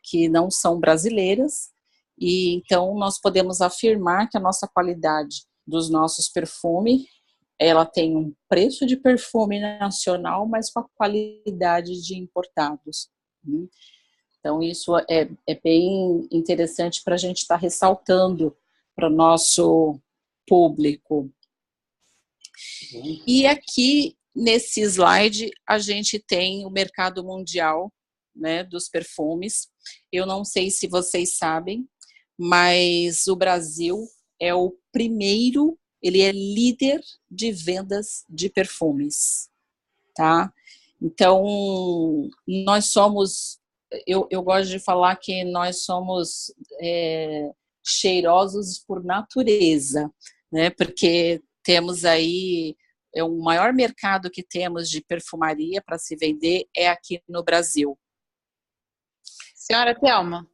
que não são brasileiras, e então nós podemos afirmar que a nossa qualidade dos nossos perfumes, ela tem um preço de perfume nacional, mas com a qualidade de importados. Então isso é bem interessante para a gente estar ressaltando para o nosso público. E aqui, nesse slide, a gente tem o mercado mundial, né, dos perfumes. Eu não sei se vocês sabem, mas o Brasil é o primeiro, ele é líder de vendas de perfumes, tá? Então, nós somos eu gosto de falar que nós somos cheirosos por natureza, né? Porque temos aí o maior mercado que temos de perfumaria para se vender é aqui no Brasil. Senhora Thelma,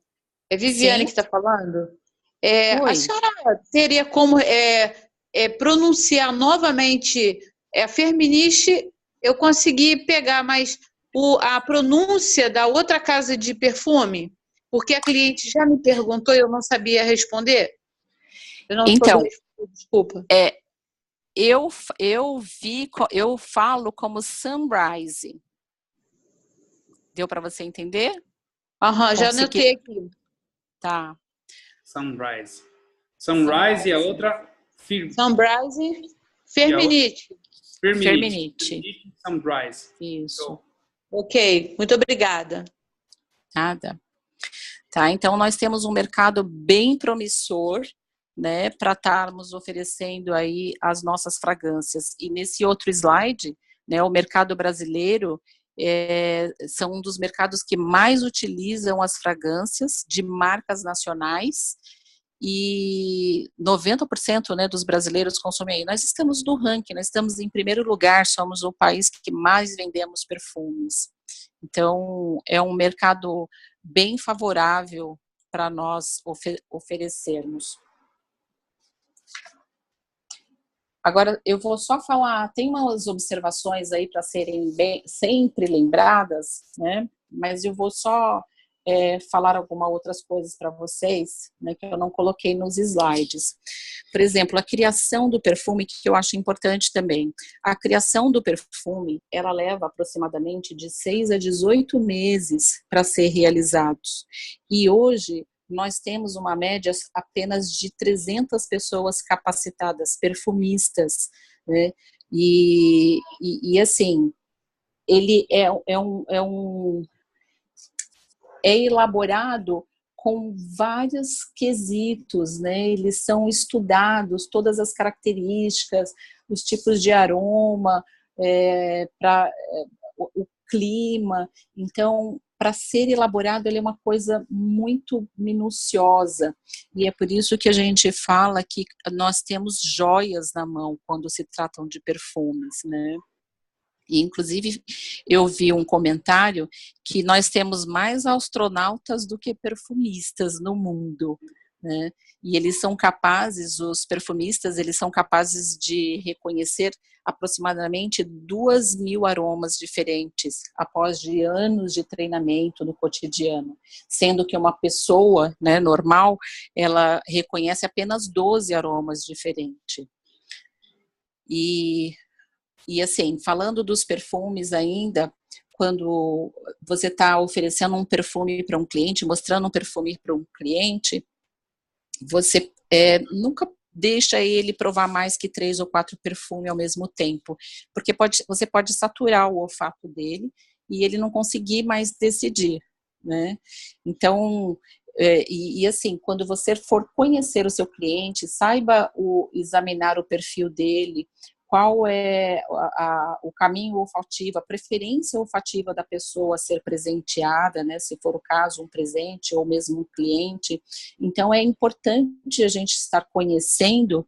é Viviane Sim. que está falando? Oi. A senhora teria como pronunciar novamente a Firmenich? Eu consegui pegar, mas a pronúncia da outra casa de perfume, porque a cliente já me perguntou e eu não sabia responder. Eu não Então, responder, desculpa. Eu falo como Sunrise. Deu para você entender? Aham, já anotei aqui. Tá. Sunrise. Sunrise e a outra... Sunrise, Firmenich. Firmenich. Sunrise. Isso. Ok, muito obrigada. Nada. Tá, então nós temos um mercado bem promissor, né, para estarmos oferecendo aí as nossas fragrâncias. E nesse outro slide, né, o mercado brasileiro são um dos mercados que mais utilizam as fragrâncias de marcas nacionais, e 90%, né, dos brasileiros consomem aí. Nós estamos no ranking, nós estamos em primeiro lugar, somos o país que mais vendemos perfumes. Então, é um mercado bem favorável para nós oferecermos. Agora, eu vou só falar, tem umas observações aí para serem sempre lembradas, né? Mas eu vou só falar algumas outras coisas para vocês, né, que eu não coloquei nos slides. Por exemplo, a criação do perfume, que eu acho importante também. A criação do perfume, ela leva aproximadamente de 6 a 18 meses para ser realizados. E hoje, nós temos uma média apenas de 300 pessoas capacitadas, perfumistas, né? E assim, ele é elaborado com vários quesitos, né? Eles são estudados, todas as características, os tipos de aroma, o clima. Então, para ser elaborado, ele é uma coisa muito minuciosa. E é por isso que a gente fala que nós temos joias na mão quando se tratam de perfumes, né? E, inclusive, eu vi um comentário que nós temos mais astronautas do que perfumistas no mundo, né? E eles são capazes, os perfumistas, eles são capazes de reconhecer aproximadamente 2.000 aromas diferentes após de anos de treinamento no cotidiano, sendo que uma pessoa, né, normal, ela reconhece apenas 12 aromas diferentes. E assim, falando dos perfumes ainda, quando você está oferecendo um perfume para um cliente, mostrando um perfume para um cliente, você nunca deixa ele provar mais que 3 ou 4 perfumes ao mesmo tempo, porque você pode saturar o olfato dele e ele não conseguir mais decidir, né? Então, assim, quando você for conhecer o seu cliente, saiba examinar o perfil dele, qual é o caminho olfativo, a preferência olfativa da pessoa a ser presenteada, né, se for o caso, um presente ou mesmo um cliente. Então, é importante a gente estar conhecendo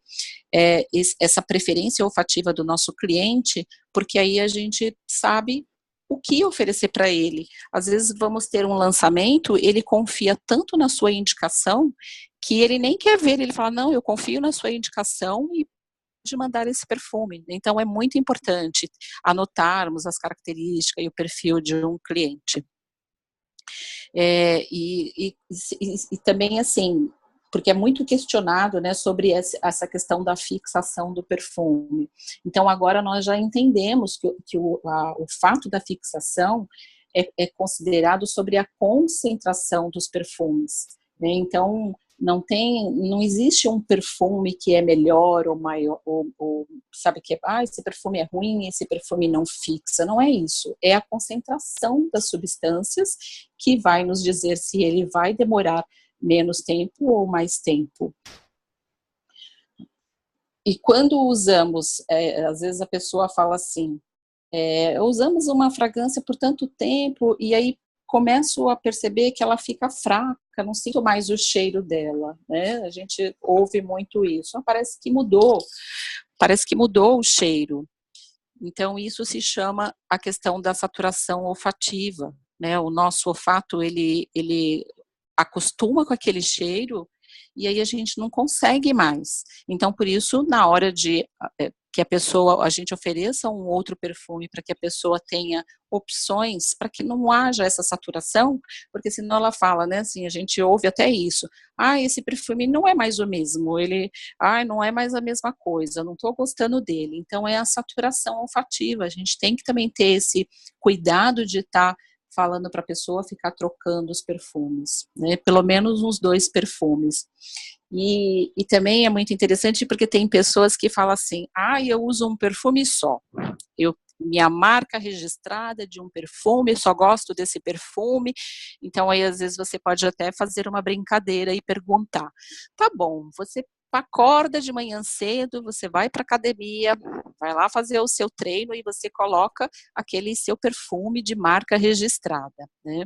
essa preferência olfativa do nosso cliente, porque aí a gente sabe o que oferecer para ele. Às vezes vamos ter um lançamento, ele confia tanto na sua indicação, que ele nem quer ver, ele fala, não, eu confio na sua indicação e de mandar esse perfume. Então, é muito importante anotarmos as características e o perfil de um cliente. E também, assim, porque é muito questionado, né, sobre essa questão da fixação do perfume. Então, agora nós já entendemos que o fato da fixação é considerado sobre a concentração dos perfumes, né? Então, não existe um perfume que é melhor ou maior, ou sabe que esse perfume é ruim, esse perfume não fixa. Não é isso. É a concentração das substâncias que vai nos dizer se ele vai demorar menos tempo ou mais tempo. E quando usamos, às vezes a pessoa fala assim, usamos uma fragrância por tanto tempo, e aí começo a perceber que ela fica fraca, não sinto mais o cheiro dela, né? A gente ouve muito isso. Parece que mudou o cheiro. Então, isso se chama a questão da saturação olfativa, né? O nosso olfato, ele acostuma com aquele cheiro e aí a gente não consegue mais. Então, por isso, na hora de que a gente ofereça um outro perfume para que a pessoa tenha opções, para que não haja essa saturação, porque senão ela fala, né, assim, a gente ouve até isso, esse perfume não é mais o mesmo, não é mais a mesma coisa, não estou gostando dele. Então, é a saturação olfativa, a gente tem que também ter esse cuidado de estar falando para a pessoa ficar trocando os perfumes, né? Pelo menos uns 2 perfumes. E também é muito interessante porque tem pessoas que falam assim, eu uso um perfume só, minha marca registrada de um perfume, só gosto desse perfume. Então aí às vezes você pode até fazer uma brincadeira e perguntar, tá bom, você acorda de manhã cedo, você vai para a academia, vai lá fazer o seu treino e você coloca aquele seu perfume de marca registrada, né?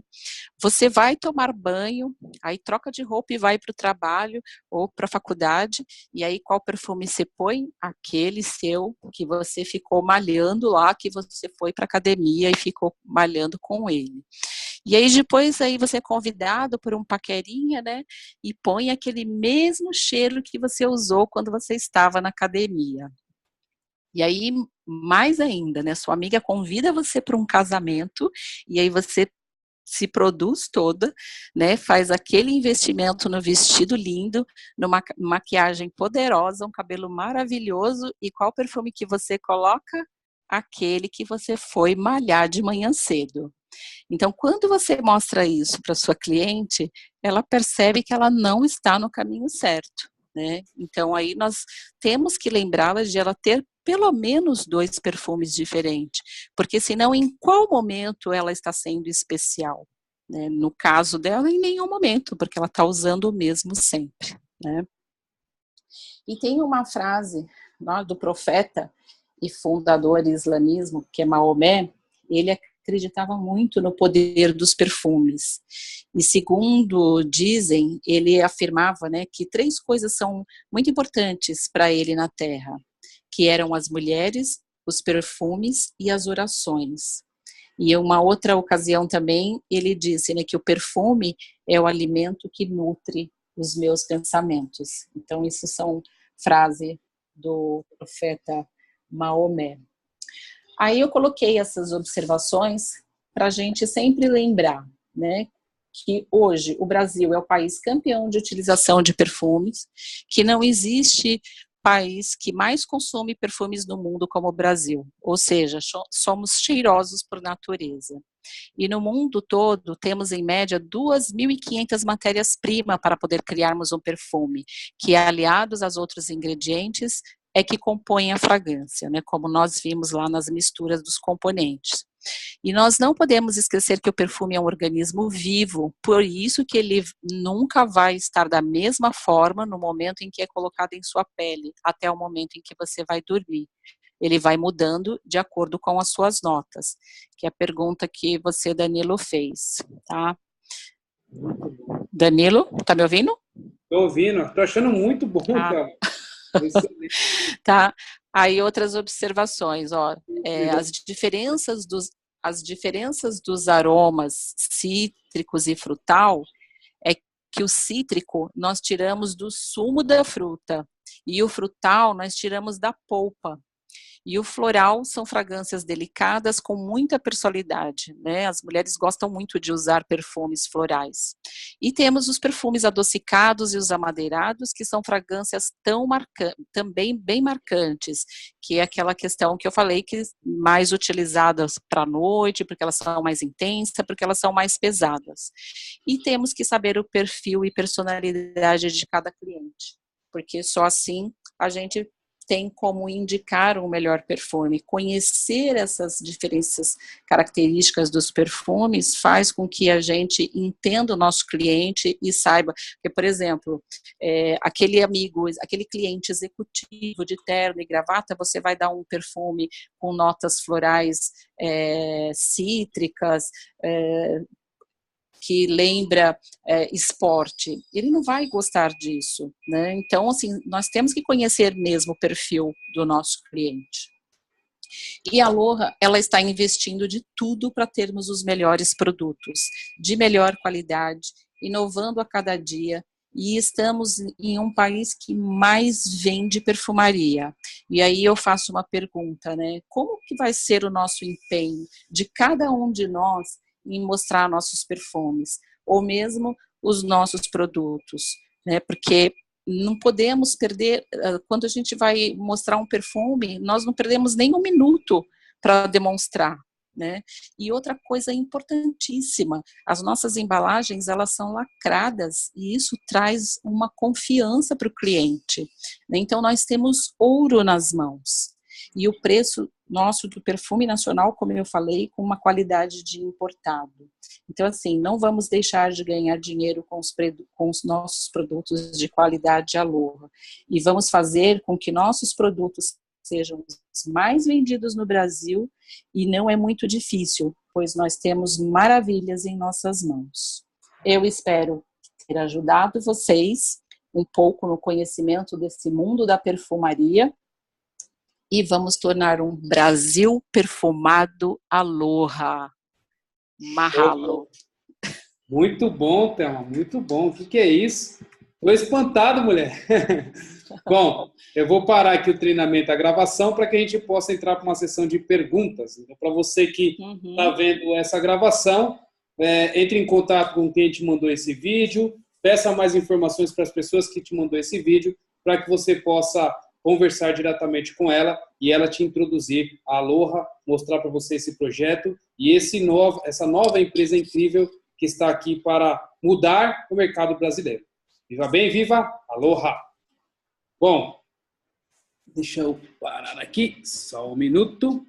Você vai tomar banho, aí troca de roupa e vai para o trabalho ou para a faculdade, e aí qual perfume você põe? Aquele seu que você ficou malhando lá, que você foi para a academia e ficou malhando com ele. E aí depois aí você é convidado por um paquerinha, né, e põe aquele mesmo cheiro que você usou quando você estava na academia. E aí, mais ainda, né, sua amiga convida você para um casamento, e aí você se produz toda, né, faz aquele investimento no vestido lindo, numa maquiagem poderosa, um cabelo maravilhoso, e qual perfume que você coloca? Aquele que você foi malhar de manhã cedo. Então, quando você mostra isso para sua cliente, ela percebe que ela não está no caminho certo, né? Então, aí nós temos que lembrá-la de ela ter pelo menos 2 perfumes diferentes, porque senão em qual momento ela está sendo especial? Né? No caso dela, em nenhum momento, porque ela está usando o mesmo sempre, né? E tem uma frase do profeta e fundador do islamismo, que é Maomé, ele acreditava muito no poder dos perfumes. E segundo dizem, ele afirmava, né, que 3 coisas são muito importantes para ele na Terra, que eram as mulheres, os perfumes e as orações. E em uma outra ocasião também, ele disse, né, que o perfume é o alimento que nutre os meus pensamentos. Então, isso são frases do profeta Maomé. Aí eu coloquei essas observações para a gente sempre lembrar, né, que hoje o Brasil é o país campeão de utilização de perfumes, que não existe país que mais consome perfumes no mundo como o Brasil, ou seja, somos cheirosos por natureza. E no mundo todo temos em média 2.500 matérias-primas para poder criarmos um perfume, que aliados aos outros ingredientes é que compõem a fragrância, né, como nós vimos lá nas misturas dos componentes. E nós não podemos esquecer que o perfume é um organismo vivo, por isso que ele nunca vai estar da mesma forma no momento em que é colocado em sua pele, até o momento em que você vai dormir. Ele vai mudando de acordo com as suas notas, que é a pergunta que você, Danilo, fez, tá? Danilo, tá me ouvindo? Estou ouvindo, estou achando muito bom, cara. Tá, aí outras observações, as diferenças dos aromas cítricos e frutal é que o cítrico nós tiramos do sumo da fruta e o frutal nós tiramos da polpa. E o floral são fragrâncias delicadas com muita personalidade, né? As mulheres gostam muito de usar perfumes florais. E temos os perfumes adocicados e os amadeirados, que são fragrâncias também bem marcantes, que é aquela questão que eu falei, que mais utilizadas para a noite, porque elas são mais intensas, porque elas são mais pesadas. E temos que saber o perfil e personalidade de cada cliente, porque só assim a gente tem como indicar um melhor perfume. Conhecer essas diferentes características dos perfumes faz com que a gente entenda o nosso cliente e saiba, porque, por exemplo, aquele cliente executivo de terno e gravata, você vai dar um perfume com notas florais cítricas, que lembra esporte, ele não vai gostar disso, né? Então, assim, nós temos que conhecer mesmo o perfil do nosso cliente. E a Aloha, ela está investindo de tudo para termos os melhores produtos, de melhor qualidade, inovando a cada dia, e estamos em um país que mais vende perfumaria. E aí eu faço uma pergunta, né? Como que vai ser o nosso empenho de cada um de nós em mostrar nossos perfumes, ou mesmo os nossos produtos, né? Porque não podemos perder, quando a gente vai mostrar um perfume, nós não perdemos nem um minuto para demonstrar, né? E outra coisa importantíssima, as nossas embalagens, elas são lacradas, e isso traz uma confiança para o cliente, né? Então, nós temos ouro nas mãos, e o preço nosso do perfume nacional, como eu falei, com uma qualidade de importado. Então, assim, não vamos deixar de ganhar dinheiro com os nossos produtos de qualidade Aloha, e vamos fazer com que nossos produtos sejam os mais vendidos no Brasil, e não é muito difícil, pois nós temos maravilhas em nossas mãos. Eu espero ter ajudado vocês um pouco no conhecimento desse mundo da perfumaria, e vamos tornar um Brasil perfumado Aloha. Mahalo. Muito bom, Thelma, muito bom. O que é isso? Estou espantado, mulher. Bom, eu vou parar aqui o treinamento, a gravação, para que a gente possa entrar para uma sessão de perguntas. Então, para você que está vendo essa gravação, entre em contato com quem te mandou esse vídeo, peça mais informações para as pessoas que te mandou esse vídeo, para que você possa conversar diretamente com ela e ela te introduzir a Aloha, mostrar para você esse projeto e essa nova empresa incrível que está aqui para mudar o mercado brasileiro. Viva bem, viva Aloha! Bom, deixa eu parar aqui, só um minuto.